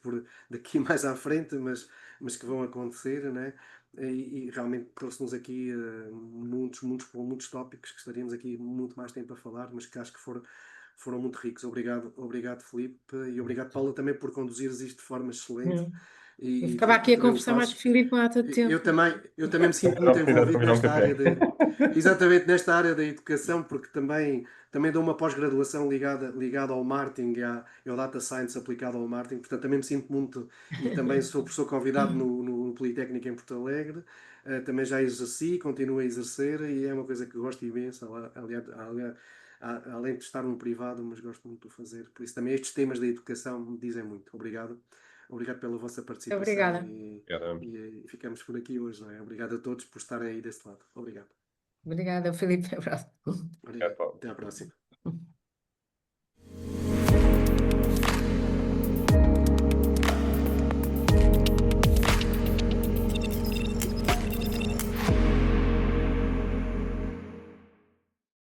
A: daqui mais à frente, mas que vão acontecer, né? E realmente trouxe-nos aqui muitos tópicos que estaríamos aqui muito mais tempo a falar, mas que acho que foram muito ricos. Obrigado, Filipe, e obrigado, Paula, também por conduzires isto de forma excelente.
B: Hum. Eu
A: E
B: ficava
A: tu
B: aqui a
A: também o
B: conversar mais com
A: fazes.
B: o Filipe há tanto tempo.
A: Eu também me sinto
C: Era a
A: muito
C: oportunidade
A: envolvido
C: para ir a um
A: nesta área
C: café.
A: exatamente nesta área da educação, porque também dou uma pós-graduação ligada ao marketing e ao data science aplicado ao marketing, portanto também me sinto muito, e também sou professor convidado no Politécnico em Porto Alegre, também já exerci, continuo a exercer e é uma coisa que gosto imenso, além de estar no privado, mas gosto muito de fazer, por isso também estes temas da educação me dizem muito. Obrigado pela vossa participação
B: Obrigada.
C: Obrigado.
A: e ficamos por aqui hoje, não é? Obrigado a todos por estarem aí desse lado. Obrigado.
B: Obrigada, Filipe. Abraço.
A: Obrigado.
C: Paulo.
A: Até à próxima.